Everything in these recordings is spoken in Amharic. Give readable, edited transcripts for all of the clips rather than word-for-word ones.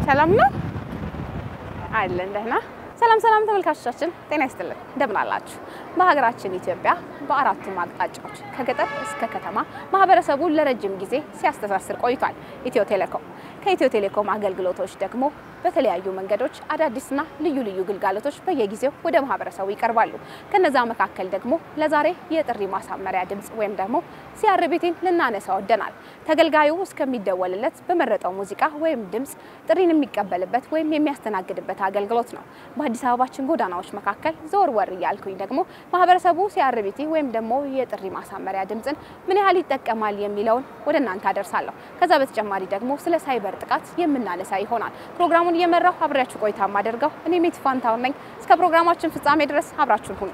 ሰላም ነው አይደል ደህና ሰላም ተመልካቾቻችን ጤና ይስጥልን እንደምን አላችሁ በሀገራችን ኢትዮጵያ በአራቱም አቅጣጫዎች ከገጠር እስከ ከተማ ማህበረሰቡን ለረጅም ጊዜ ሲያስተሳስር ቆይቷል ኢትዮ ቴሌኮም ከኢትዮ ቴሌኮም አገልግሎቶች ደግሞ በተለያዩ መንገዶች አዳዲስና ልዩ ግልጋሎቶች በየጊዜው ወደ ማህበረሰቡ ይቀርባሉ ከነዛ መካከል ደግሞ ለዛሬ የጥሪ ማሳመሪያ ድምጽ ወይም ደግሞ ሲአርቢቲን ልናነሳው ወደናል ተገልጋዩ እስከሚደወልለት በመረጠው ሙዚቃ ወይም ድምጽ ጥሪን የሚቀበልበት ወይም የሚያስተናግድበት አገልግሎት ነው በአዲስ አበባችን ጎዳናዎች መካከል ዘወርወር ያልኩኝ ደግሞ ማህበረሰቡ ሲአርቢቲ ወይም ደግሞ የጥሪ ማሳመሪያ ድምጽን ምን ያህል ይጠቀማል የሚለውን ወደናንተ አደርሳለሁ ከዛ በተጨማሪ ደግሞ ስለ ሳይበር ጥቃት የምናነሳ ይሆናል ፕሮግራሙን የመራው አብራችሁ ቆይታ ማደርጋው እኔ ሜት ፋንታው ነኝ እስከ ፕሮግራማችን ፍጻሜ ድረስ አብራችሁን ሁኑ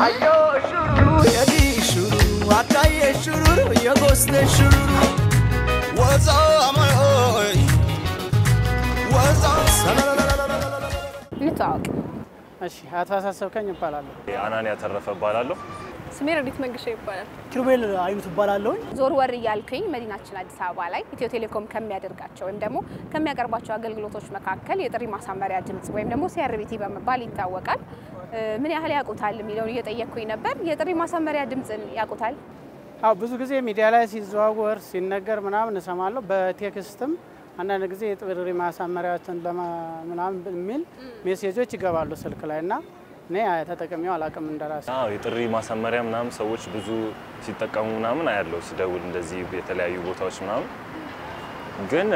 አዮ ሹሩሩ የዲ ሹሩሩ አካዬ ሹሩሩ የጎስቴ ሹሩሩ ወዛ አማይ ወዛ እንተዋወቅ እሺ አቶ አሳሰብከኝ ይባላል አናንያ ተረፈ ይባላል ስሜ ረዲት መንግሼ ይባላል ኪሩቤል አይኑ ትባላለሁ ዞርወር ያልኩኝ መዲናችን አዲስ አበባ ላይ ኢትዮ ቴሌኮም ከሚያደርጋቸው ወይም ደግሞ ከሚያቀርባቸው አገልግሎቶች መካከል የጥሪ ማሳመሪያ ድምጽ ወይም ደግሞ ሲአርቢቲ በመባል ይታወቃል ምን ያህል ያውቁታል የሚለው እየጠየቅኩኝ ነበር የጥሪ ማሳመሪያ ድምጽን ያውቁታል አው ብዙ ጊዜ ሚዲያ ላይ ሲዘዋወር ሲነገር ምናምን እሰማለሁ በቴክስትም አንዳንድ ጊዜ የጥሪ ማሳመሪያዎችን ምናምን በሚል ሜሴጆች ይገባሉ ስልክ ላይና ነይ ተጠቅሜው አላቀም እንደራስ አው የጥሪ ማሳመሪያ ምናምን ሰዎች ብዙ ሲጠቀሙ ምናምን አያለው ሲደውል እንደዚህ የተለያዩ ቦታዎች ምናምን ግን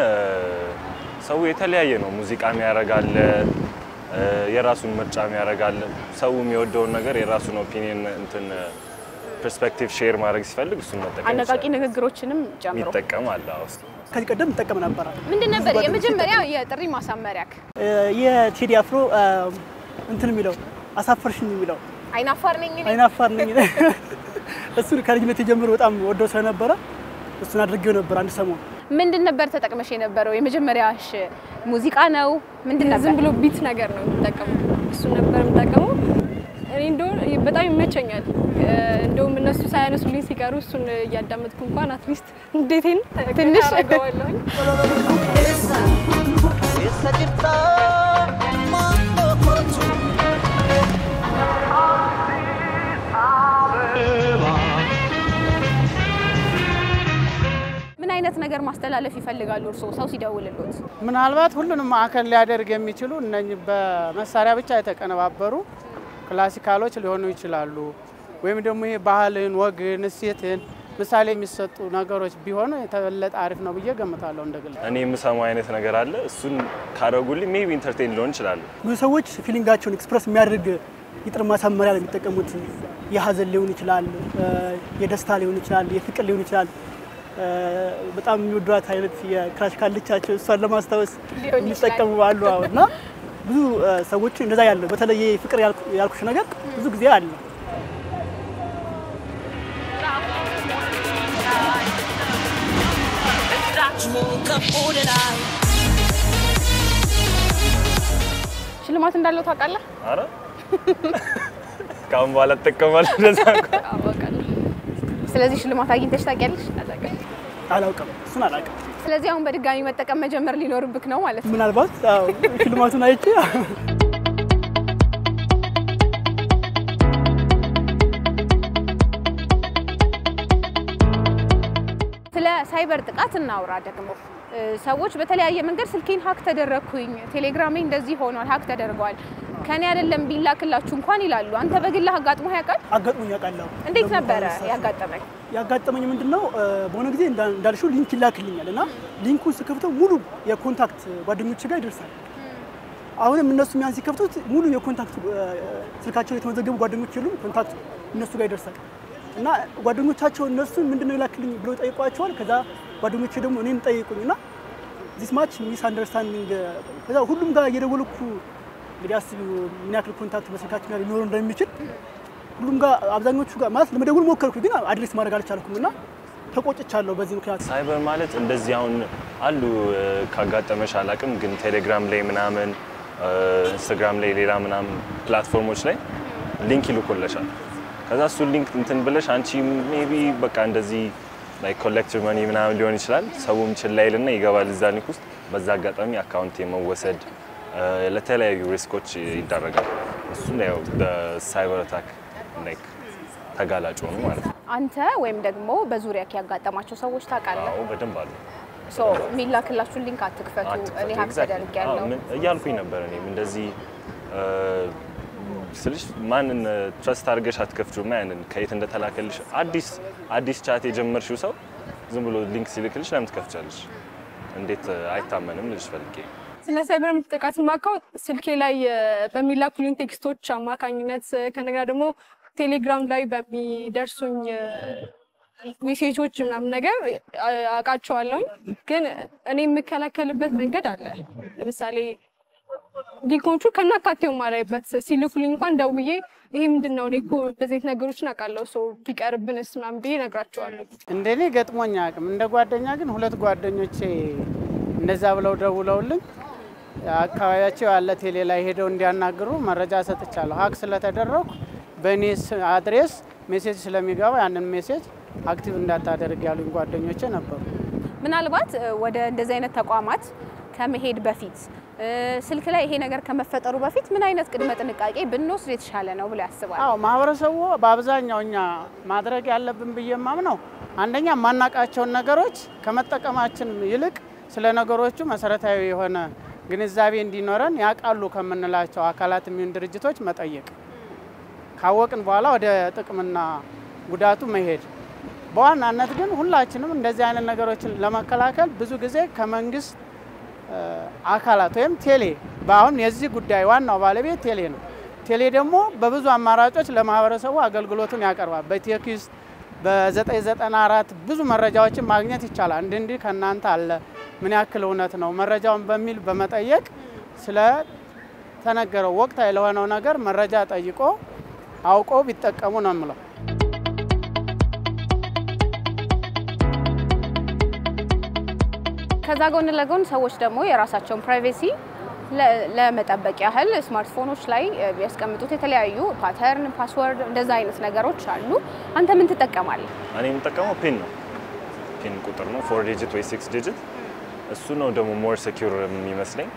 ሰው የተለያየ ነው ሙዚቃም ያረጋል የራሱን ምርጫም ያረጋል ሰው የሚወደውን ነገር የራሱን ኦፒኒየን እንትን ፐርስፔክቲቭ ሼር ማድረግ ሲፈልግ እሱን መጠቀም አነቃቂ ንግግሮችንም ጨምሮ ይጠቀማል አው ከዚህ ቀደም ተጠቀም ነበር ምንድን ነበር የመጀመሪያው የጥሪ ማሳመሪያክ የቴዲ አፍሮ እንትን የሚለው አሳፈርሽኝ የሚለው አይናፋር ነኝ እሱን ከልጅነት ጀምሮ በጣም ወደው ስለነበረ እሱን አድርጌው ነበር አንድ ሰሞን ምንድን ነበር ተጠቅመሽ የነበረው የመጀመሪያሽ ሙዚቃ ነው ምንድን ነበር ዝም ብሎ ቢት ነገር ነው ተጠቀመው እሱን ነበር ተጠቀመው እኔ እንደው በጣም ይመቸኛል እንደውም እነሱ ሳያነሱልኝ ሲቀሩ እሱን ያዳመጥኩ እንኳን አትሊስት እንዴቴን ትንሽ አጋዋለሁኝ ምን አይነት ነገር ማስተላለፍ ይፈልጋሉ እርሶ ሰው ሲደውልልዎት ምናልባት ሁሉንም ማዕከል ሊያደርግ የሚችሉ እነኚህ በመሳሪያ ብቻ የተቀነባበሩ ክላሲካሎች ሊሆኑ ይችላሉ ወይም ደግሞ ይሄ ባህልን ወግን እሴትን ምሳሌ የሚሰጡ ነገሮች ቢሆኑ የተበለጠ አሪፍ ነው ብዬ ገምታለሁ እንደግል እኔ የምሰማው አይነት ነገር አለ እሱን ካረጉልኝ ሜቢ ኢንተርቴይን ሊሆን ይችላል ብዙ ሰዎች ፊሊንጋቸውን ኤክስፕረስ የሚያደርግ የጥሪ ማሳመሪያ የሚጠቀሙት የሐዘን ሊሆን ይችላል የደስታ ሊሆን ይችላል የፍቅር ሊሆን ይችላል በጣም የሚወዷት አይነት የክራሽ ካልቻቸው እሷን ለማስታወስ የሚጠቀሙ አሉ አውና ብዙ ሰዎች እንደዛ ያለው በተለይ ፍቅር ያልኩሽ ነገር ብዙ ጊዜ አለ ሽልማት እንዳለው ታውቃለህ አረ ካም በኋላ ተጠቀማለሁ እንደዛ አባቃለሁ ስለዚህ ሽልማት አግኝተሽ ታውቂያለሽ አላውቅም እሱን አላውቅም ስለዚህ አሁን በድጋሚ መጠቀም መጀመር ሊኖርብክ ነው ማለት ነው ምናልባት አዎ ሽልማቱን አይቼ ስለ ሳይበር ጥቃት እናውራ ደግሞ ሰዎች በተለያየ መንገድ ስልኬን ሃክ ተደረኩኝ ቴሌግራሜ እንደዚህ ሆኗል ሃክ ተደርጓል ከኔ አይደለም ቢላክላችሁ እንኳን ይላሉ አንተ በግልህ አጋጥሞህ ያውቃል አጋጥሞኝ ያውቃል እንዴት ነበር ያጋጠመኝ ምንድነው በሆነ ጊዜ እንዳልሽው ሊንክ ይላክልኛልና ሊንኩን ስከፍተው ሙሉ የኮንታክት ጓደኞች ጋር ይደርሳል አሁንም እነሱ ሚያን ሲከፍቱት ሙሉ የኮንታክት ስልካቸው የተመዘገቡ ጓደኞች ሁሉ ኮንታክት እነሱ ጋር ይደርሳል እና ጓደኞቻቸው እነሱ ምንድነው ይላክልኝ ብለው ጠይቋቸዋል ከዛ ጓደኞቼ ደግሞ እኔን ጠይቁኝና this much misunderstanding ከዛ ሁሉም ጋር እየደወልኩ እንግዲህ አስቢ ምን ያክል ኮንታክት በስልካችን ጋር ሊኖር እንደሚችል ሁሉም ጋር አብዛኞቹ ጋር ማለት ለመደወል ሞከርኩኝ ግን አድሬስ ማድረግ አልቻልኩምና ተቆጭቻለሁ በዚህ ምክንያት። ሳይበር ማለት እንደዚህ አሁን አሉ ካጋጠመሽ አላቅም ግን ቴሌግራም ላይ ምናምን ኢንስታግራም ላይ ሌላ ምናምን ፕላትፎርሞች ላይ ሊንክ ይልኩልሻል። ከዛ እሱ ሊንክ እንትን ብለሽ አንቺ ሜቢ በቃ እንደዚህ ላይክ ኮሌክቲቭ ማኒ ምናምን ሊሆን ይችላል ሰውም ችላ ይልና ይገባል እዛ ሊንክ ውስጥ በዛ አጋጣሚ አካውንት የመወሰድ ለተለያዩ ሪስኮች ይዳረጋል። እሱ ነው በሳይበር አታክ ላይክ ተጋላጭ ሆኑ ማለት ነው። አንተ ወይም ደግሞ በዙሪያክ ያጋጠማቸው ሰዎች ታውቃለህ? አዎ በደንብ አሉ። ሶ ሚላክላችሁ ሊንክ አትክፈቱ እኔ ሀክ ተደርጌያለሁ እያልኩኝ ነበር እኔም እንደዚህ ስልሽ ማንን ትረስት አድርገሽ አትከፍቹማ ያንን ከየት እንደተላከልሽ አዲስ ቻት የጀመርሽው ሰው ዝም ብሎ ሊንክ ሲልክልሽ ለምን ትከፍቻለሽ? እንዴት አይታመንም ልልሽ ፈልጌ። ስለ ሳይበር ጥቃት ማካው ስልኬ ላይ በሚላኩልኝ ቴክስቶች አማካኝነት ከነገራ ደግሞ ቴሌግራም ላይ በሚደርሱኝ ሜሴጆች ምናምን ነገር አውቃቸዋለሁ። ግን እኔ የምከላከልበት መንገድ አለ። ለምሳሌ ሊንኮቹ ከናካቴው ማራይበት ሲልኩልኝ እንኳን ደውዬ ይሄ ምንድነው እኮ በዚህ ነገሮችን አውቃለሁ ሰው ቢቀርብንስ ምናምን ብዬ እነግራቸዋለሁ። እንደኔ ገጥሞኛ አቅም እንደ ጓደኛ ግን ሁለት ጓደኞቼ እንደዛ ብለው ደውለውልኝ አካባቢያቸው ያለ ቴሌ ላይ ሄደው እንዲያናግሩ መረጃ ሰጥቻለሁ። ሀክ ስለተደረኩ በኔ አድሬስ ሜሴጅ ስለሚገባ ያንን ሜሴጅ አክቲቭ እንዳታደርግ ያሉኝ ጓደኞቼ ነበሩ። ምናልባት ወደ እንደዚህ አይነት ተቋማት ከመሄድ በፊት ስልክ ላይ ይሄ ነገር ከመፈጠሩ በፊት ምን አይነት ቅድመ ጥንቃቄ ብንወስድ የተሻለ ነው ብለ ያስባል? አዎ ማህበረሰቡ በአብዛኛውኛ ማድረግ ያለብን በየማምነው አንደኛ ማናቃቸውን ነገሮች ከመጠቀማችን ይልቅ ስለ ነገሮቹ መሰረታዊ የሆነ ግንዛቤ እንዲኖረን ያቃሉ ከመንላቸው አካላት ምን ድርጅቶች መጠየቅ ካወቅን በኋላ ወደ ጥቅምና ጉዳቱ መሄድ። በዋናነት ግን ሁላችንም እንደዚህ አይነት ነገሮችን ለመከላከል ብዙ ጊዜ ከመንግስት አካላት ወይም ቴሌ ባሁን የዚህ ጉዳይ ዋናው ባለቤት ቴሌ ነው። ቴሌ ደግሞ በብዙ አማራጮች ለማህበረሰቡ አገልግሎቱን ያቀርባል። በቴክስት በ994 ብዙ መረጃዎችን ማግኘት ይቻላል። እንዴ ከናንተ አለ ምን ያክል እውነት ነው መረጃውን በሚል በመጠየቅ ስለ ተነገረው ወቅታዊ ለሆነው ነገር መረጃ ጠይቆ አውቆ ቢጠቀሙ ነው የምለው። ከዛ ጎን ለጎን ሰዎች ደግሞ የራሳቸውን ፕራይቬሲ ለመጠበቅ ያህል ስማርትፎኖች ላይ ያስቀምጡት የተለያዩ ፓተርን ፓስወርድ እንደዛ አይነት ነገሮች አሉ። አንተ ምን ትጠቀማለህ? እኔ የምጠቀመው ፒን ነው። ፒን ቁጥር ነው 4 ዲጂት ወይ 6 ዲጂት እሱ ነው ደግሞ ሞር ሴኩር የሚመስለኝ።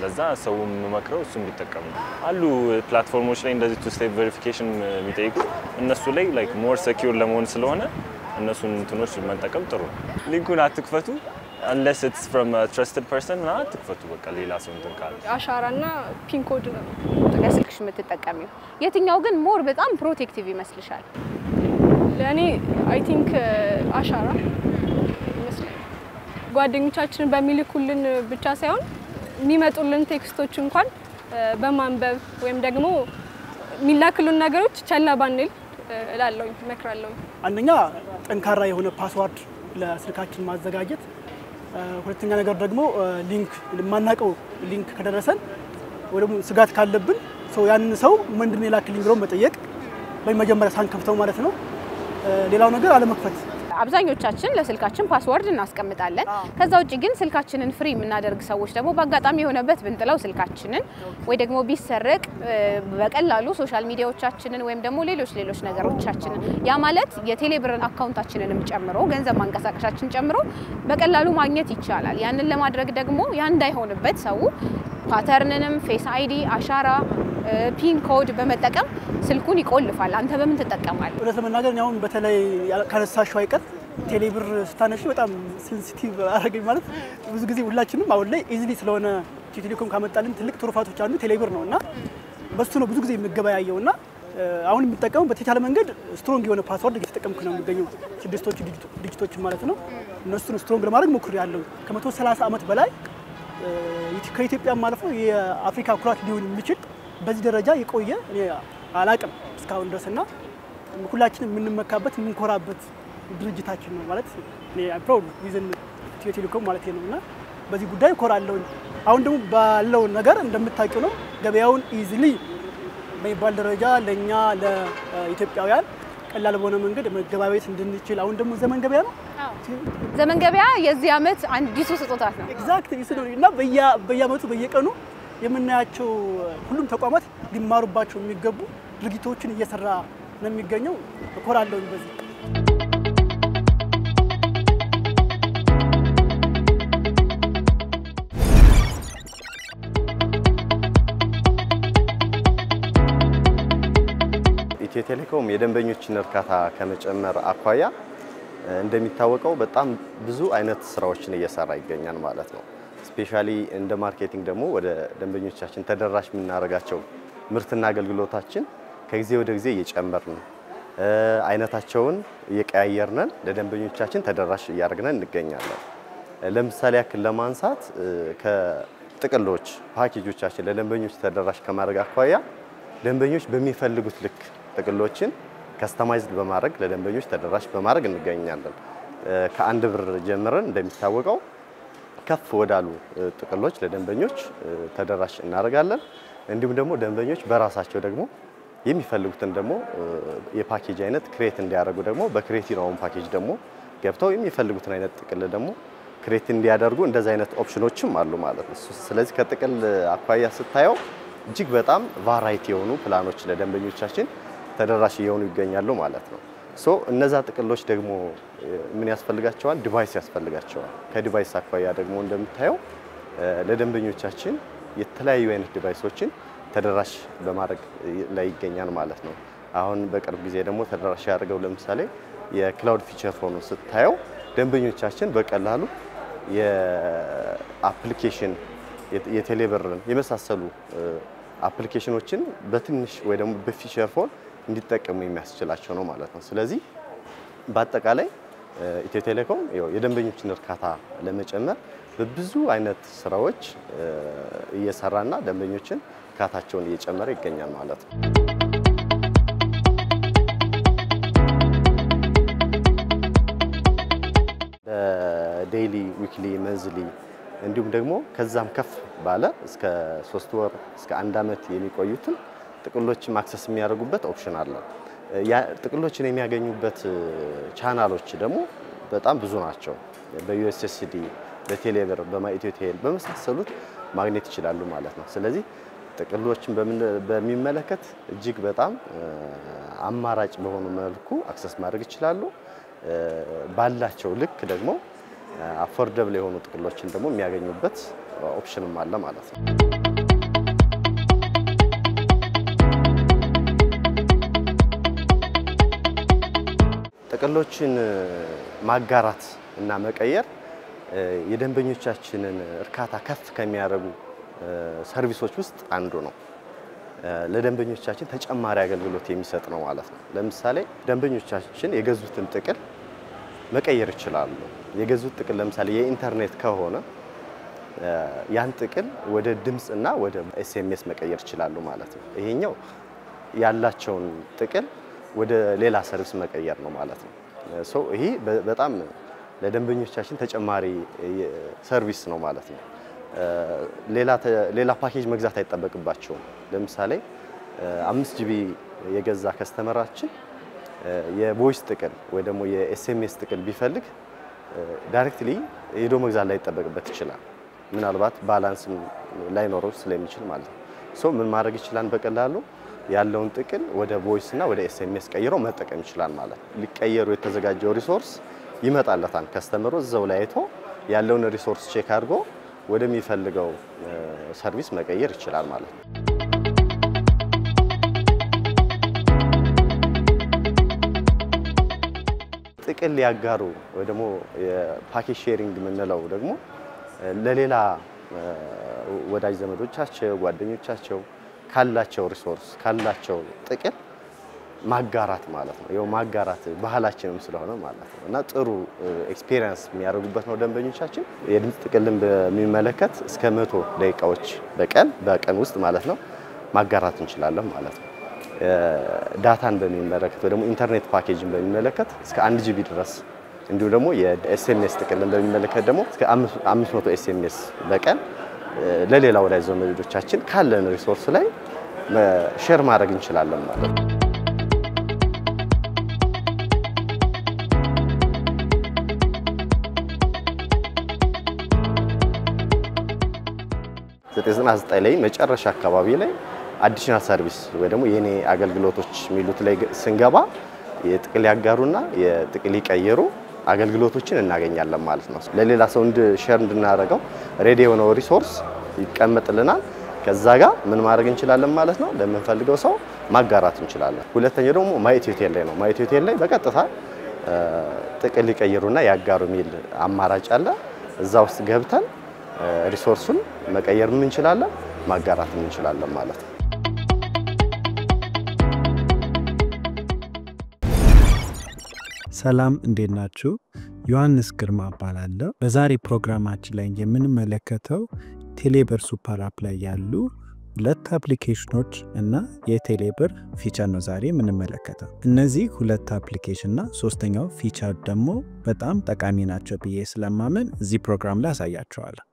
ለዛ ሰው መመክረው እሱን ቢጠቀሙ አሉ ፕላትፎርሞች ላይ እንደዚህ ቱ ስቴፕ ቬሪፊኬሽን የሚጠይቁ እነሱ ላይ ላይክ ሞር ሴኩር ለመሆን ስለሆነ እነሱን እንትኖች መጠቀም ጥሩ ነው። ሊንኩን አትክፈቱ unless it's from a trusted person እና አትክፈቱ በቃ ሌላ ሰው እንትን ካለ። አሻራና ፒን ኮድ ነው ለስልክሽ የምትጠቀሚው። የትኛው ግን ሞር በጣም ፕሮቴክቲቭ ይመስልሻል? ለኔ አይ ቲንክ አሻራ ይመስላል። ጓደኞቻችን በሚልኩልን ብቻ ሳይሆን የሚመጡልን ቴክስቶች እንኳን በማንበብ ወይም ደግሞ የሚላክሉን ነገሮች ቸላ ባንል እላለሁ እመክራለሁ። አንደኛ ጠንካራ የሆነ ፓስወርድ ለስልካችን ማዘጋጀት፣ ሁለተኛ ነገር ደግሞ ሊንክ ማናቀው ሊንክ ከደረሰን ወይ ደግሞ ስጋት ካለብን ሰው ያንን ሰው ምንድነው የላክልኝ ብሎ መጠየቅ በመጀመሪያ ሳንከፍተው ማለት ነው። ሌላው ነገር አለመክፈት። አብዛኞቻችን ለስልካችን ፓስወርድ እናስቀምጣለን። ከዛ ውጪ ግን ስልካችንን ፍሪ የምናደርግ ሰዎች ደግሞ በአጋጣሚ የሆነበት ብንጥለው ስልካችንን ወይ ደግሞ ቢሰረቅ በቀላሉ ሶሻል ሚዲያዎቻችንን ወይም ደግሞ ሌሎች ነገሮቻችንን ያ ማለት የቴሌብር አካውንታችንንም ጨምሮ ገንዘብ ማንቀሳቀሻችን ጨምሮ በቀላሉ ማግኘት ይቻላል። ያንን ለማድረግ ደግሞ ያ እንዳይሆንበት ሰው ፓተርንንም ፌስ አይዲ አሻራ ፒን ኮድ በመጠቀም ስልኩን ይቆልፋል። አንተ በምን ትጠቀማለህ? ወደ ተመናገር ነው በተለይ ካነሳሽው አይቀር ቴሌብር ስታነሺ በጣም ሴንሲቲቭ አረጋኝ ማለት ብዙ ጊዜ ሁላችንም አሁን ላይ ኢዚሊ ስለሆነ ቴሌኮም ካመጣልን ትልቅ ትሩፋቶች አንዱ ቴሌብር ነውና በሱ ነው ብዙ ጊዜ የምገበያየውና አሁን የምጠቀመው በተቻለ መንገድ ስትሮንግ የሆነ ፓስወርድ እየተጠቀምኩ ነው የሚገኘው 6 ዲጂቶች ማለት ነው። እነሱን ስትሮንግ ለማድረግ ሞክሬያለሁ። ከ130 ዓመት በላይ ከኢትዮጵያ ማለት ነው የአፍሪካ ኩራት ሊሆን የሚችል በዚህ ደረጃ የቆየ አላቅም እስካሁን ድረስና ሁላችንም የምንመካበት የምንኮራበት ድርጅታችን ነው ማለት እኔ አፕሮድ ዊዝን ኢትዮ ቴሌኮም ማለት ነውና በዚህ ጉዳይ ኮራለሁ። አሁን ደግሞ ባለው ነገር እንደምታውቂው ነው ገበያውን ኢዚሊ በሚባል ደረጃ ለኛ ለኢትዮጵያውያን ቀላል በሆነ መንገድ መገባበያየት እንድንችል አሁን ደግሞ ዘመን ገበያ ነው። ዘመን ገበያ የዚህ ዓመት አዲሱ ስጦታ ነው። ኤግዛክትሊ እሱ ነው እና በየዓመቱ በየቀኑ የምናያቸው ሁሉም ተቋማት ሊማሩባቸው የሚገቡ ድርጊቶችን እየሰራ ነው የሚገኘው። እኮራለሁ በዚህ። ኢትዮ ቴሌኮም የደንበኞችን እርካታ ከመጨመር አኳያ እንደሚታወቀው በጣም ብዙ አይነት ስራዎችን እየሰራ ይገኛል ማለት ነው። ስፔሻሊ እንደ ማርኬቲንግ ደግሞ ወደ ደንበኞቻችን ተደራሽ የምናደርጋቸው ምርትና አገልግሎታችን ከጊዜ ወደ ጊዜ እየጨመርን አይነታቸውን እየቀያየርን ለደንበኞቻችን ተደራሽ እያደረግን እንገኛለን። ለምሳሌ ያክል ለማንሳት ከጥቅሎች ፓኬጆቻችን ለደንበኞች ተደራሽ ከማድረግ አኳያ ደንበኞች በሚፈልጉት ልክ ጥቅሎችን ከስተማይዝድ በማድረግ ለደንበኞች ተደራሽ በማድረግ እንገኛለን። ከአንድ ብር ጀምረን እንደሚታወቀው ከፍ ወዳሉ ጥቅሎች ለደንበኞች ተደራሽ እናደርጋለን። እንዲሁም ደግሞ ደንበኞች በራሳቸው ደግሞ የሚፈልጉትን ደግሞ የፓኬጅ አይነት ክሬት እንዲያደርጉ ደግሞ በክሬቲቭ ፓኬጅ ደግሞ ገብተው የሚፈልጉትን አይነት ጥቅል ደግሞ ክሬት እንዲያደርጉ እንደዚህ አይነት ኦፕሽኖችም አሉ ማለት ነው። ስለዚህ ከጥቅል አኳያ ስታየው እጅግ በጣም ቫራይቲ የሆኑ ፕላኖች ለደንበኞቻችን ተደራሽ እየሆኑ ይገኛሉ ማለት ነው። እነዛ ጥቅሎች ደግሞ ምን ያስፈልጋቸዋል? ዲቫይስ ያስፈልጋቸዋል። ከዲቫይስ አኳያ ደግሞ እንደምታየው ለደንበኞቻችን የተለያዩ አይነት ዲቫይሶችን ተደራሽ በማድረግ ላይ ይገኛል ማለት ነው። አሁን በቅርብ ጊዜ ደግሞ ተደራሽ ያደርገው ለምሳሌ የክላውድ ፊቸር ፎን ስታየው ደንበኞቻችን በቀላሉ የአፕሊኬሽን የቴሌብርን የመሳሰሉ አፕሊኬሽኖችን በትንሽ ወይ ደግሞ በፊቸር ፎን እንዲጠቀሙ የሚያስችላቸው ነው ማለት ነው። ስለዚህ በአጠቃላይ ኢትዮ ቴሌኮም የደንበኞችን እርካታ ለመጨመር በብዙ አይነት ስራዎች እየሰራና ደንበኞችን እርካታቸውን እየጨመረ ይገኛል ማለት ነው። ዴይሊ፣ ዊክሊ፣ መንዝሊ እንዲሁም ደግሞ ከዛም ከፍ ባለ እስከ 3 ወር እስከ 1 አመት የሚቆዩትን ጥቅሎችን ማክሰስ የሚያደርጉበት ኦፕሽን አለ። ጥቅሎችን የሚያገኙበት ቻናሎች ደግሞ በጣም ብዙ ናቸው። በዩኤስኤስዲ፣ በቴሌብር፣ በማኢትዮቴል በመሳሰሉት ማግኘት ይችላሉ ማለት ነው። ስለዚህ ጥቅሎችን በሚመለከት እጅግ በጣም አማራጭ በሆኑ መልኩ አክሰስ ማድረግ ይችላሉ። ባላቸው ልክ ደግሞ አፎርደብል የሆኑ ጥቅሎችን ደግሞ የሚያገኙበት ኦፕሽንም አለ ማለት ነው። ጥቅሎችን ማጋራት እና መቀየር የደንበኞቻችንን እርካታ ከፍ ከሚያደርጉ ሰርቪሶች ውስጥ አንዱ ነው። ለደንበኞቻችን ተጨማሪ አገልግሎት የሚሰጥ ነው ማለት ነው። ለምሳሌ ደንበኞቻችን የገዙትን ጥቅል መቀየር ይችላሉ። የገዙት ጥቅል ለምሳሌ የኢንተርኔት ከሆነ ያን ጥቅል ወደ ድምጽና ወደ ኤስኤምኤስ መቀየር ይችላሉ ማለት ነው። ይሄኛው ያላቸውን ጥቅል ወደ ሌላ ሰርቪስ መቀየር ነው ማለት ነው። ይሄ በጣም ለደንበኞቻችን ተጨማሪ ሰርቪስ ነው ማለት ነው። ሌላ ፓኬጅ መግዛት አይጠበቅባቸውም። ለምሳሌ 5 ጂቢ የገዛ ከስተመራችን የቮይስ ጥቅል ወይ ደግሞ የኤስኤምኤስ ጥቅል ቢፈልግ ዳይሬክትሊ ሄዶ መግዛት ላይ ይጠበቅበት ይችላል። ምናልባት ባላንስ ላይኖረው ስለሚችል ማለት ነው። ምን ማድረግ ይችላል? በቀላሉ ያለውን ጥቅል ወደ ቮይስ እና ወደ ኤስኤምኤስ ቀይሮ መጠቀም ይችላል ማለት ነው። ሊቀየሩ የተዘጋጀው ሪሶርስ ይመጣለታል። ከስተመሩ እዛው ላይ አይቶ ያለውን ሪሶርስ ቼክ አድርጎ ወደሚፈልገው ሰርቪስ መቀየር ይችላል ማለት ነው። ጥቅል ያጋሩ ወይ ደግሞ የፓኬጅ ሼሪንግ የምንለው ደግሞ ለሌላ ወዳጅ ዘመዶቻቸው ጓደኞቻቸው ካላቸው ሪሶርስ ካላቸው ጥቅል ማጋራት ማለት ነው። ያው ማጋራት ባህላችንም ስለሆነ ማለት ነው እና ጥሩ ኤክስፒሪየንስ የሚያደርጉበት ነው ደንበኞቻችን። የድምጽ ጥቅልን በሚመለከት እስከ 100 ደቂቃዎች በቀን ውስጥ ማለት ነው ማጋራት እንችላለን ማለት ነው። ዳታን በሚመለከት ወይ ደግሞ ኢንተርኔት ፓኬጅን በሚመለከት እስከ 1 ጂቢ ድረስ እንዲሁ ደግሞ የኤስኤምኤስ ጥቅልን በሚመለከት ደግሞ እስከ 500 ኤስኤምኤስ በቀን ለሌላ ወዳጅ ዘመዶቻችን ካለን ሪሶርስ ላይ ሼር ማድረግ እንችላለን ማለት ነው። ላይ መጨረሻ አካባቢ ላይ አዲሽናል ሰርቪስ ወይ ደግሞ የኔ አገልግሎቶች ሚሉት ላይ ስንገባ የጥቅል ያጋሩና የጥቅል ይቀየሩ አገልግሎቶችን እናገኛለን ማለት ነው። ለሌላ ሰው ሼር እንድናደርገው ሬዲ የሆነው ሪሶርስ ይቀመጥልናል። ከዛ ጋር ምን ማድረግ እንችላለን ማለት ነው ለምንፈልገው ሰው ማጋራት እንችላለን። ሁለተኛው ደግሞ ማየት ሆቴል ላይ ነው። ማየት ሆቴል ላይ በቀጥታ ጥቅል ይቀየሩና ያጋሩ ሚል አማራጭ አለ። እዛ ውስጥ ገብተን ሪሶርሱን መቀየር እንችላለን ማጋራት እንችላለን ማለት ነው። ሰላም እንዴት ናችሁ? ዮሐንስ ግርማ እባላለሁ። በዛሬ ፕሮግራማችን ላይ የምንመለከተው ቴሌብር ሱፐር አፕ ላይ ያሉ ሁለት አፕሊኬሽኖች እና የቴሌብር ፊቸር ነው ዛሬ የምንመለከተው። እነዚህ ሁለት አፕሊኬሽን እና ሶስተኛው ፊቸር ደግሞ በጣም ጠቃሚ ናቸው ብዬ ስለማመን እዚህ ፕሮግራም ላይ አሳያችኋለሁ።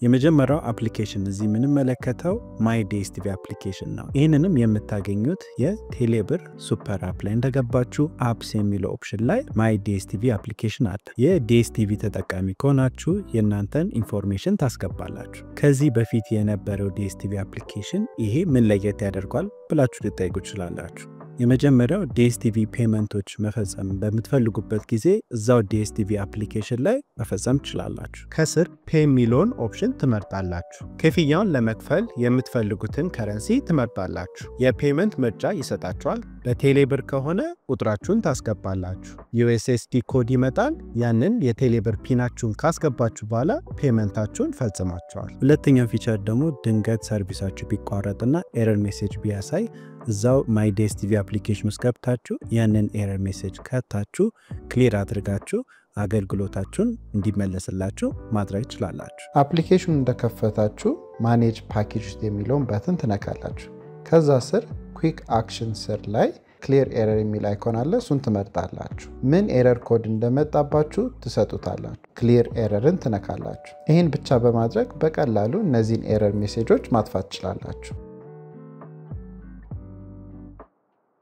የመጀመሪያው አፕሊኬሽን እዚህ የምንመለከተው ማይ ዲኤስቲቪ አፕሊኬሽን ነው። ይህንንም የምታገኙት የቴሌብር ሱፐር አፕ ላይ እንደገባችሁ አፕስ የሚለው ኦፕሽን ላይ ማይ ዲኤስቲቪ አፕሊኬሽን አለ። የዲኤስቲቪ ተጠቃሚ ከሆናችሁ የእናንተን ኢንፎርሜሽን ታስገባላችሁ። ከዚህ በፊት የነበረው ዲኤስቲቪ አፕሊኬሽን ይሄ ምን ለየት ያደርጓል ብላችሁ ልጠይቁ ትችላላችሁ። የመጀመሪያው ዲኤስቲቪ ፔመንቶች መፈጸም በምትፈልጉበት ጊዜ እዛው ዲኤስቲቪ አፕሊኬሽን ላይ መፈጸም ትችላላችሁ። ከስር ፔይ የሚለውን ኦፕሽን ትመርጣላችሁ። ክፍያውን ለመክፈል የምትፈልጉትን ከረንሲ ትመርጣላችሁ። የፔመንት ምርጫ ይሰጣችኋል። በቴሌብር ከሆነ ቁጥራችሁን ታስገባላችሁ። ዩኤስኤስዲ ኮድ ይመጣል። ያንን የቴሌብር ፒናችሁን ካስገባችሁ በኋላ ፔመንታችሁን ፈጽማችኋል። ሁለተኛው ፊቸር ደግሞ ድንገት ሰርቪሳችሁ ቢቋረጥና ኤረር ሜሴጅ ቢያሳይ እዛው ማይ ዲኤስቲቪ አፕሊኬሽን ውስጥ ገብታችሁ ያንን ኤረር ሜሴጅ ከታችሁ ክሊር አድርጋችሁ አገልግሎታችሁን እንዲመለስላችሁ ማድረግ ይችላላችሁ። አፕሊኬሽኑን እንደከፈታችሁ ማኔጅ ፓኬጅ ውስጥ የሚለውን በተን ትነካላችሁ። ከዛ ስር ኩዊክ አክሽን ስር ላይ ክሊር ኤረር የሚል አይኮን አለ። እሱን ትመርጣላችሁ። ምን ኤረር ኮድ እንደመጣባችሁ ትሰጡታላችሁ። ክሊር ኤረርን ትነካላችሁ። ይህን ብቻ በማድረግ በቀላሉ እነዚህን ኤረር ሜሴጆች ማጥፋት ትችላላችሁ።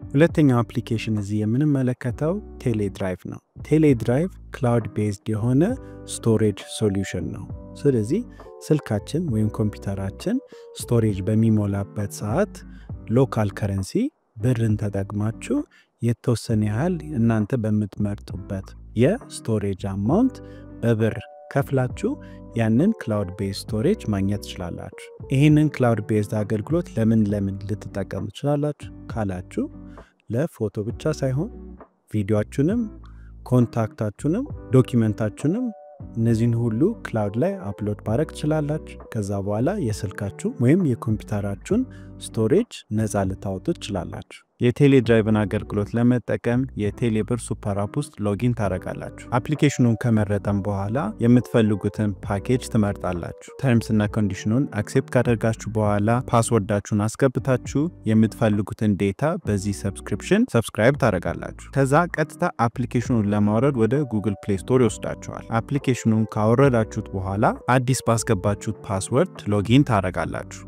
ሁለተኛው አፕሊኬሽን እዚህ የምንመለከተው ቴሌድራይቭ ነው። ቴሌድራይቭ ክላውድ ቤዝድ የሆነ ስቶሬጅ ሶሉሽን ነው። ስለዚህ ስልካችን ወይም ኮምፒውተራችን ስቶሬጅ በሚሞላበት ሰዓት ሎካል ከረንሲ ብርን ተጠቅማችሁ የተወሰነ ያህል እናንተ በምትመርጡበት የስቶሬጅ አማውንት በብር ከፍላችሁ ያንን ክላውድ ቤዝ ስቶሬጅ ማግኘት ትችላላችሁ። ይህንን ክላውድ ቤዝድ አገልግሎት ለምን ልትጠቀሙ ትችላላችሁ ካላችሁ ለፎቶ ብቻ ሳይሆን ቪዲዮአችሁንም ኮንታክታችሁንም ዶክመንታችሁንም እነዚህን ሁሉ ክላውድ ላይ አፕሎድ ማድረግ ትችላላችሁ። ከዛ በኋላ የስልካችሁ ወይም የኮምፒውተራችሁን ስቶሬጅ ነፃ ልታወጡ ትችላላችሁ። የቴሌድራይቭን አገልግሎት ለመጠቀም የቴሌብር ሱፐር አፕ ውስጥ ሎጊን ታደርጋላችሁ። አፕሊኬሽኑን ከመረጠም በኋላ የምትፈልጉትን ፓኬጅ ትመርጣላችሁ። ተርምስ እና ኮንዲሽኑን አክሴፕት ካደርጋችሁ በኋላ ፓስወርዳችሁን አስገብታችሁ የምትፈልጉትን ዴታ በዚህ ሰብስክራይብ ታደርጋላችሁ። ከዛ ቀጥታ አፕሊኬሽኑን ለማውረድ ወደ ጉግል ፕሌይ ስቶር ይወስዳችኋል። አፕሊኬሽኑን ካወረዳችሁት በኋላ አዲስ ባስገባችሁት ፓስወርድ ሎጊን ታደርጋላችሁ።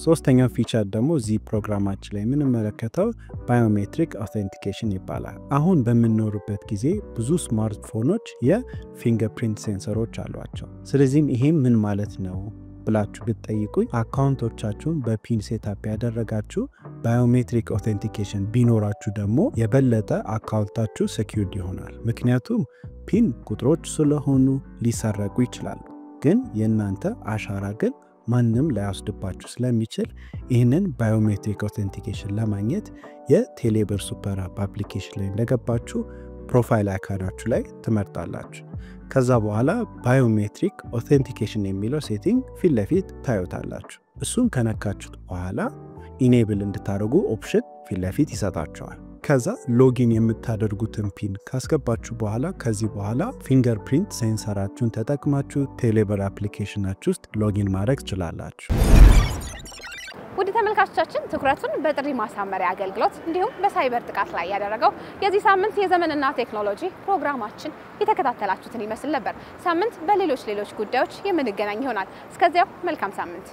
ሶስተኛው ፊቸር ደግሞ እዚህ ፕሮግራማችን ላይ የምንመለከተው ባዮሜትሪክ አውተንቲኬሽን ይባላል። አሁን በምንኖርበት ጊዜ ብዙ ስማርትፎኖች የፊንገርፕሪንት ሴንሰሮች አሏቸው። ስለዚህም ይሄም ምን ማለት ነው ብላችሁ ብትጠይቁኝ አካውንቶቻችሁን በፒን ሴታፕ ያደረጋችሁ ባዮሜትሪክ አውተንቲኬሽን ቢኖራችሁ ደግሞ የበለጠ አካውንታችሁ ሴኪዩርድ ይሆናል። ምክንያቱም ፒን ቁጥሮች ስለሆኑ ሊሰረቁ ይችላሉ። ግን የእናንተ አሻራ ግን ማንም ላይወስድባችሁ ስለሚችል ይህንን ባዮሜትሪክ አውተንቲኬሽን ለማግኘት የቴሌብር ሱፐር አፕ አፕሊኬሽን ላይ እንደገባችሁ ፕሮፋይል አይካናችሁ ላይ ትመርጣላችሁ። ከዛ በኋላ ባዮሜትሪክ አውተንቲኬሽን የሚለው ሴቲንግ ፊት ለፊት ታዩታላችሁ። እሱን ከነካችሁት በኋላ ኢኔብል እንድታደርጉ ኦፕሽን ፊት ለፊት ይሰጣችኋል። ከዛ ሎጊን የምታደርጉትን ፒን ካስገባችሁ በኋላ ከዚህ በኋላ ፊንገርፕሪንት ሴንሰራችሁን ተጠቅማችሁ ቴሌብር አፕሊኬሽናችሁ ውስጥ ሎጊን ማድረግ ትችላላችሁ። ውድ ተመልካቾች ተመልካቾቻችን ትኩረቱን በጥሪ ማሳመሪያ አገልግሎት እንዲሁም በሳይበር ጥቃት ላይ ያደረገው የዚህ ሳምንት የዘመንና ቴክኖሎጂ ፕሮግራማችን የተከታተላችሁትን ይመስል ነበር። ሳምንት በሌሎች ጉዳዮች የምንገናኝ ይሆናል። እስከዚያው መልካም ሳምንት።